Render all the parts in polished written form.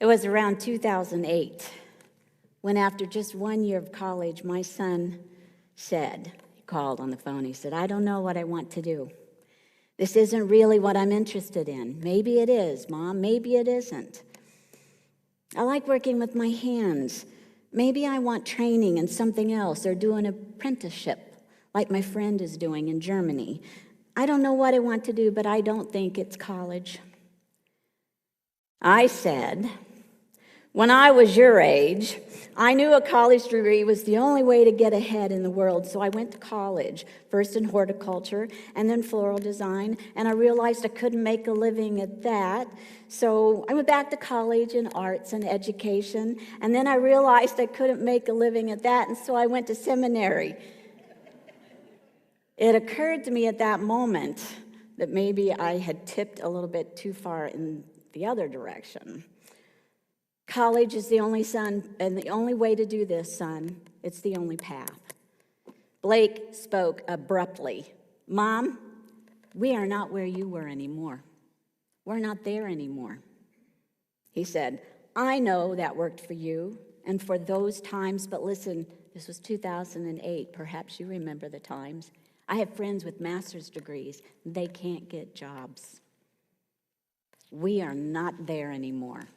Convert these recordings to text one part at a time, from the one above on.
It was around 2008 when, after just 1 year of college, my son said, he called on the phone, he said, "I don't know what I want to do. This isn't really what I'm interested in. Maybe it is, Mom, maybe it isn't. I like working with my hands. Maybe I want training in something else or do an apprenticeship like my friend is doing in Germany. I don't know what I want to do, but I don't think it's college." I said, "When I was your age, I knew a college degree was the only way to get ahead in the world, so I went to college, first in horticulture and then floral design, and I realized I couldn't make a living at that, so I went back to college in arts and education, and then I realized I couldn't make a living at that, and so I went to seminary." It occurred to me at that moment that maybe I had tipped a little bit too far in the other direction. College is the only way to do this, son. It's the only path. Blake spoke abruptly. "Mom, we are not where you were anymore. We're not there anymore." He said, "I know that worked for you and for those times, but listen, this was 2008. Perhaps you remember the times. I have friends with master's degrees. They can't get jobs. We are not there anymore."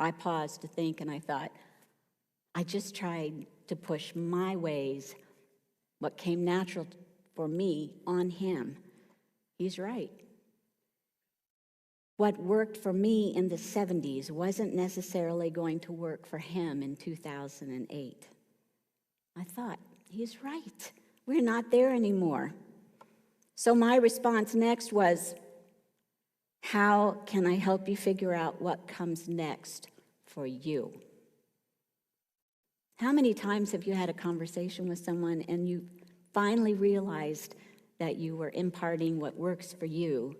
I paused to think, and I thought, I just tried to push my ways, what came natural for me, on him. He's right. What worked for me in the 70s wasn't necessarily going to work for him in 2008. I thought, he's right. We're not there anymore. So my response next was, "How can I help you figure out what comes next for you?" How many times have you had a conversation with someone and you finally realized that you were imparting what works for you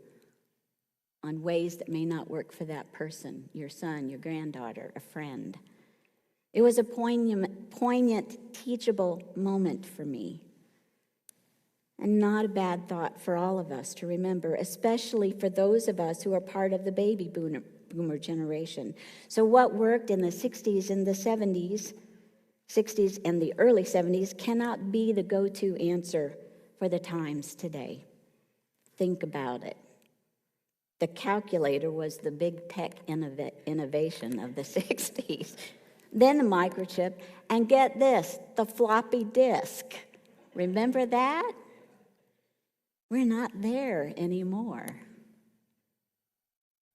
on ways that may not work for that person, your son, your granddaughter, a friend? It was a poignant, teachable moment for me. And not a bad thought for all of us to remember, especially for those of us who are part of the baby boomer generation. So what worked in the 60s and the 60s and the early 70s cannot be the go-to answer for the times today. Think about it. The calculator was the big tech innovation of the 60s. Then the microchip, and get this, the floppy disk. Remember that? We're not there anymore.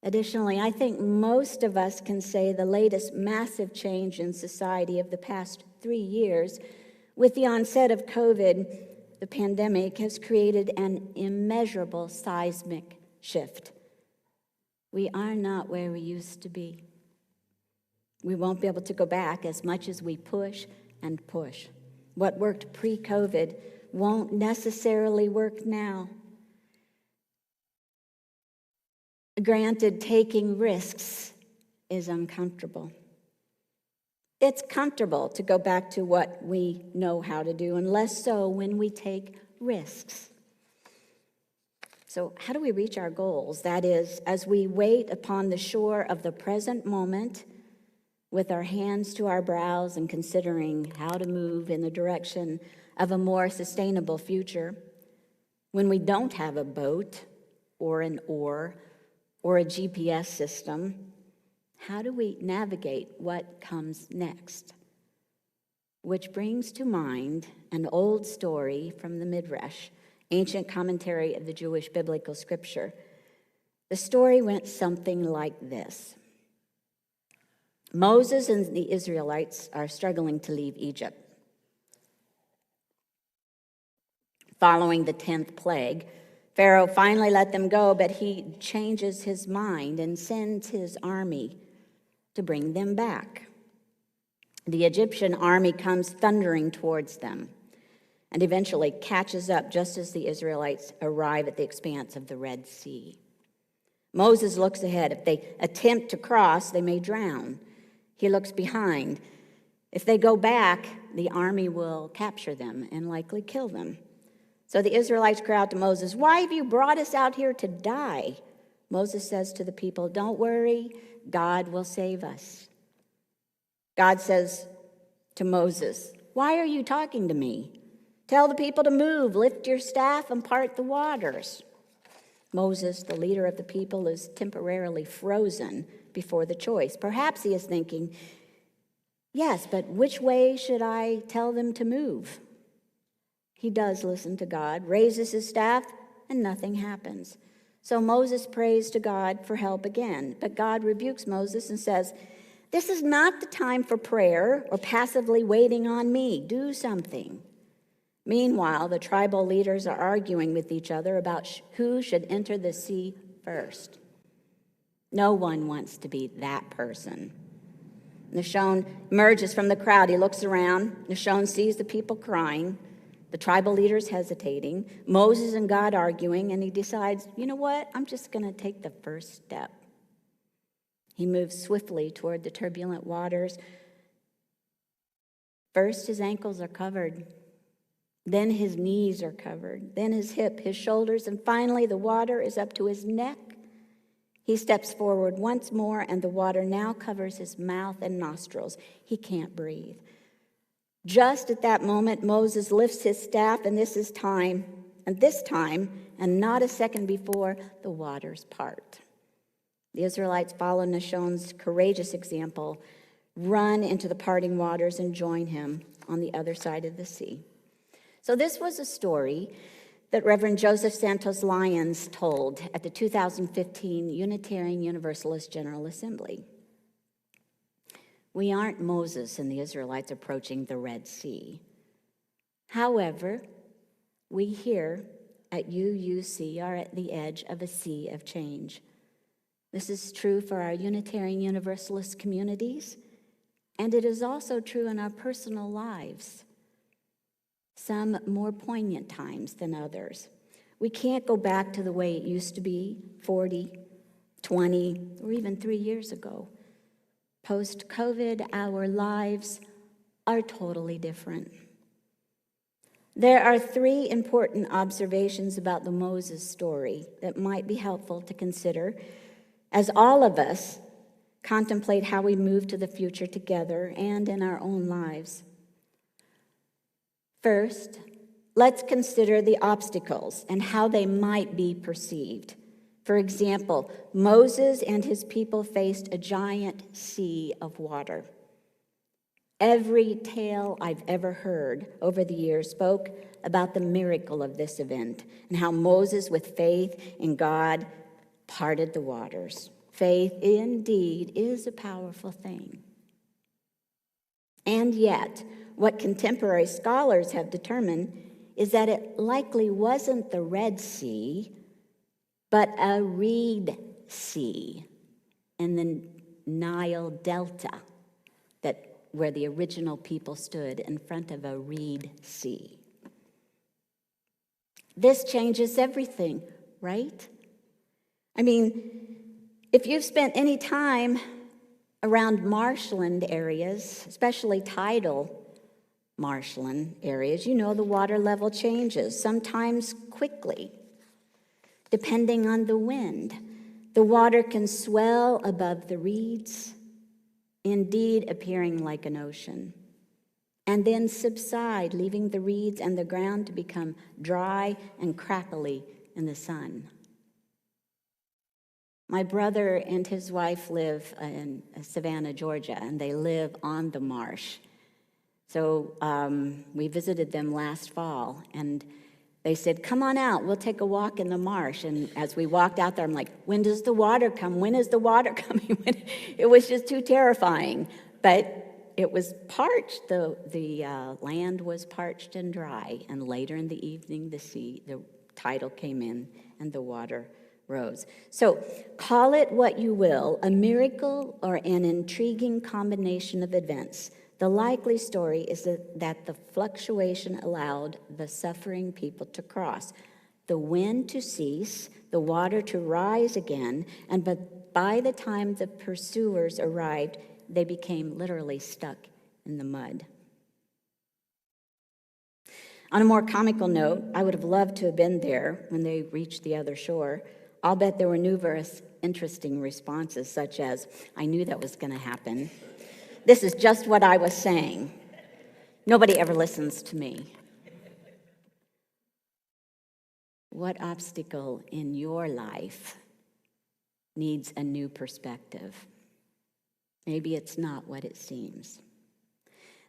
Additionally, I think most of us can say the latest massive change in society of the past 3 years, with the onset of COVID, the pandemic, has created an immeasurable seismic shift. We are not where we used to be. We won't be able to go back as much as we push and push. What worked pre-COVID won't necessarily work now. Granted, taking risks is uncomfortable. It's comfortable to go back to what we know how to do, and less so when we take risks. So how do we reach our goals? That is, as we wait upon the shore of the present moment, with our hands to our brows and considering how to move in the direction of a more sustainable future, when we don't have a boat or an oar or a GPS system, how do we navigate what comes next? Which brings to mind an old story from the Midrash, ancient commentary of the Jewish biblical scripture. The story went something like this. Moses and the Israelites are struggling to leave Egypt. Following the 10th plague, Pharaoh finally let them go, but he changes his mind and sends his army to bring them back. The Egyptian army comes thundering towards them and eventually catches up just as the Israelites arrive at the expanse of the Red Sea. Moses looks ahead. If they attempt to cross, they may drown. He looks behind. If they go back, the army will capture them and likely kill them. So the Israelites cry out to Moses, "Why have you brought us out here to die?" Moses says to the people, "Don't worry, God will save us." God says to Moses, "Why are you talking to me? Tell the people to move, lift your staff and part the waters." Moses, the leader of the people, is temporarily frozen before the choice. Perhaps he is thinking, yes, but which way should I tell them to move? He does listen to God, raises his staff, and nothing happens. So Moses prays to God for help again, but God rebukes Moses and says, "This is not the time for prayer or passively waiting on me. Do something." Meanwhile, the tribal leaders are arguing with each other about who should enter the sea first. No one wants to be that person. Nashon emerges from the crowd. He looks around. Nashon sees the people crying, the tribal leaders hesitating, Moses and God arguing, and he decides, you know what? I'm just going to take the first step. He moves swiftly toward the turbulent waters. First, his ankles are covered. Then his knees are covered. Then his hip, his shoulders, and finally the water is up to his neck. He steps forward once more, and the water now covers his mouth and nostrils. He can't breathe. Just at that moment, Moses lifts his staff, and this time, and not a second before, the waters part. The Israelites follow Nashon's courageous example, run into the parting waters, and join him on the other side of the sea. So this was a story that Reverend Joseph Santos Lyons told at the 2015 Unitarian Universalist General Assembly. We aren't Moses and the Israelites approaching the Red Sea. However, we here at UUC are at the edge of a sea of change. This is true for our Unitarian Universalist communities, and it is also true in our personal lives. Some more poignant times than others. We can't go back to the way it used to be 40, 20, or even 3 years ago. Post-COVID, our lives are totally different. There are 3 important observations about the Moses story that might be helpful to consider as all of us contemplate how we move to the future together and in our own lives. First, let's consider the obstacles and how they might be perceived. For example, Moses and his people faced a giant sea of water. Every tale I've ever heard over the years spoke about the miracle of this event and how Moses, with faith in God, parted the waters. Faith indeed is a powerful thing. And yet, what contemporary scholars have determined is that it likely wasn't the Red Sea, but a reed sea in the Nile Delta, where the original people stood in front of a reed sea. This changes everything, right? I mean, if you've spent any time around marshland areas, especially tidal marshland areas, you know the water level changes, sometimes quickly, depending on the wind. The water can swell above the reeds, indeed appearing like an ocean, and then subside, leaving the reeds and the ground to become dry and crackly in the sun. My brother and his wife live in Savannah, Georgia, and they live on the marsh. So we visited them last fall, and they said, "Come on out, we'll take a walk in the marsh." And as we walked out there, I'm like, when does the water come? When is the water coming? It was just too terrifying. But it was parched, the land was parched and dry, and later in the evening, the tidal came in, and the water rose. So call it what you will, a miracle or an intriguing combination of events. The likely story is that the fluctuation allowed the suffering people to cross, the wind to cease, the water to rise again, and by the time the pursuers arrived, they became literally stuck in the mud. On a more comical note, I would have loved to have been there when they reached the other shore. I'll bet there were numerous interesting responses, such as, I knew that was going to happen. This is just what I was saying. Nobody ever listens to me. What obstacle in your life needs a new perspective? Maybe it's not what it seems.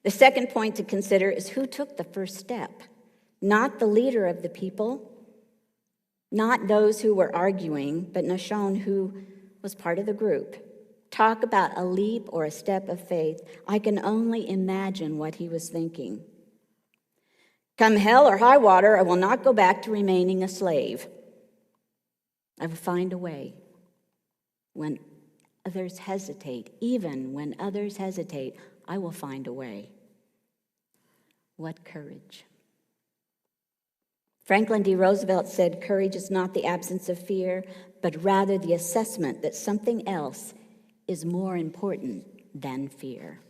The second point to consider is who took the first step. Not the leader of the people, not those who were arguing, but Nashon, who was part of the group. Talk about a leap or a step of faith. I can only imagine what he was thinking. Come hell or high water, I will not go back to remaining a slave. I will find a way. When others hesitate, even when others hesitate, I will find a way. What courage. Franklin D. Roosevelt said, courage is not the absence of fear, but rather the assessment that something else is more important than fear.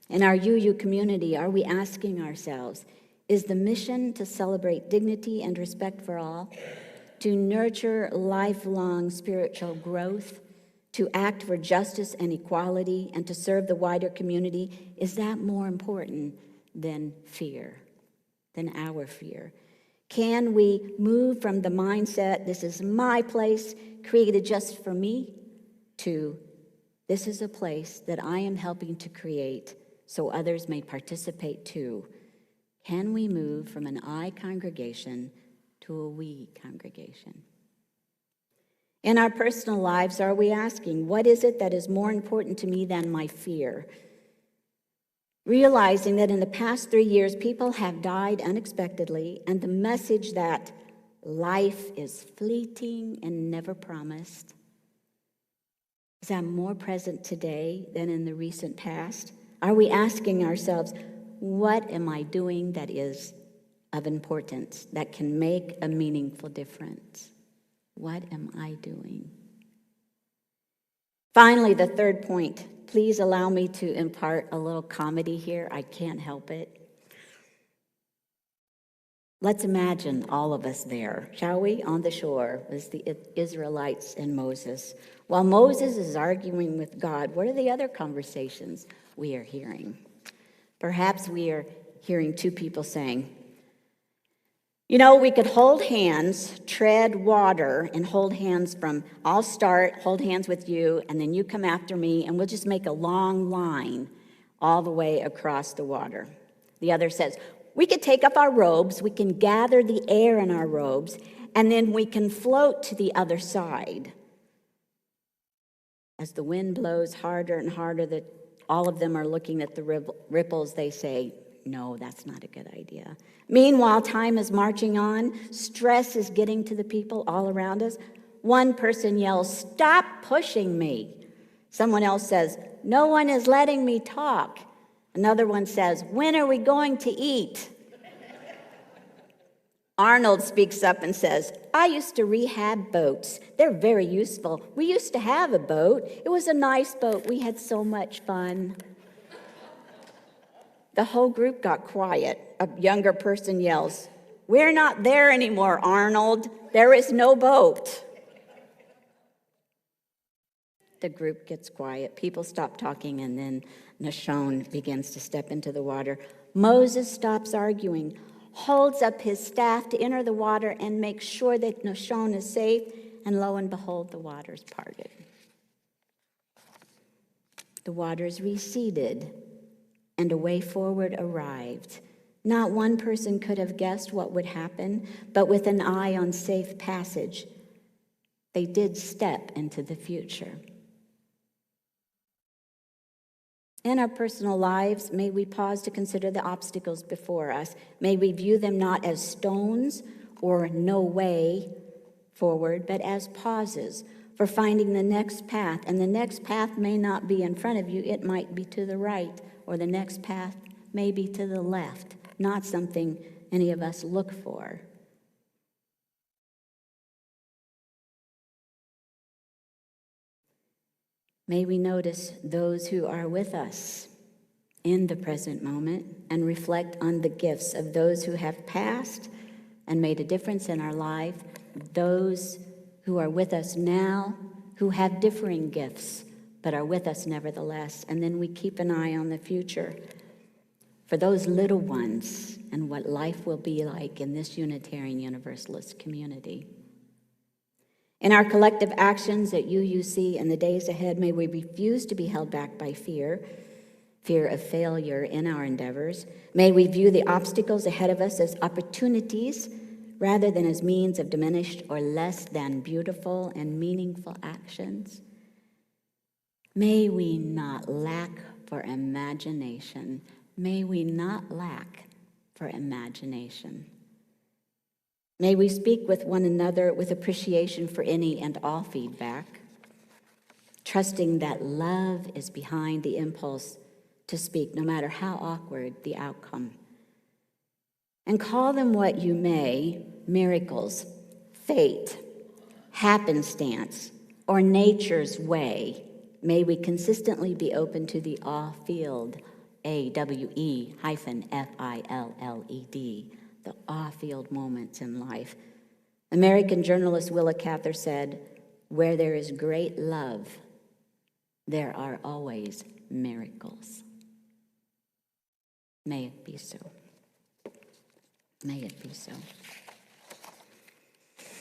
In our UU community, are we asking ourselves, is the mission to celebrate dignity and respect for all, to nurture lifelong spiritual growth, to act for justice and equality, and to serve the wider community, is that more important than fear, than our fear? Can we move from the mindset, this is my place, created just for me, to this is a place that I am helping to create so others may participate too? Can we move from an I congregation to a we congregation? In our personal lives, are we asking, what is it that is more important to me than my fear? Realizing that in the past 3 years, people have died unexpectedly, and the message that life is fleeting and never promised, is that more present today than in the recent past? Are we asking ourselves, what am I doing that is of importance, that can make a meaningful difference? What am I doing? Finally, the third point. Please allow me to impart a little comedy here. I can't help it. Let's imagine all of us there, shall we? On the shore with the Israelites and Moses. While Moses is arguing with God, what are the other conversations we are hearing? Perhaps we are hearing two people saying, you know, we could hold hands, tread water, and hold hands from, I'll start, hold hands with you, and then you come after me, and we'll just make a long line all the way across the water. The other says, we could take up our robes, we can gather the air in our robes, and then we can float to the other side. As the wind blows harder and harder, that all of them are looking at the ripples, they say, no, that's not a good idea. Meanwhile, time is marching on. Stress is getting to the people all around us. One person yells, stop pushing me. Someone else says, no one is letting me talk. Another one says, when are we going to eat? Arnold speaks up and says, I used to rehab boats. They're very useful. We used to have a boat. It was a nice boat. We had so much fun. The whole group got quiet. A younger person yells, we're not there anymore, Arnold. There is no boat. The group gets quiet. People stop talking, and then Nashon begins to step into the water. Moses stops arguing, holds up his staff to enter the water and makes sure that Nashon is safe, and lo and behold, the waters parted. The waters receded, and a way forward arrived. Not one person could have guessed what would happen, but with an eye on safe passage, they did step into the future. In our personal lives, may we pause to consider the obstacles before us. May we view them not as stones or no way forward, but as pauses for finding the next path. And the next path may not be in front of you, it might be to the right, or the next path may be to the left, not something any of us look for. May we notice those who are with us in the present moment and reflect on the gifts of those who have passed and made a difference in our life, those who are with us now, who have differing gifts, but are with us nevertheless. And then we keep an eye on the future for those little ones and what life will be like in this Unitarian Universalist community. In our collective actions at UUC in the days ahead, may we refuse to be held back by fear of failure in our endeavors. May we view the obstacles ahead of us as opportunities rather than as means of diminished or less than beautiful and meaningful actions. May we not lack for imagination. May we not lack for imagination. May we speak with one another with appreciation for any and all feedback, trusting that love is behind the impulse to speak, no matter how awkward the outcome. And call them what you may, miracles, fate, happenstance, or nature's way. May we consistently be open to the awe-filled, AWE-FILLED, the awe-filled moments in life. American journalist Willa Cather said, "Where there is great love, there are always miracles." May it be so. May it be so.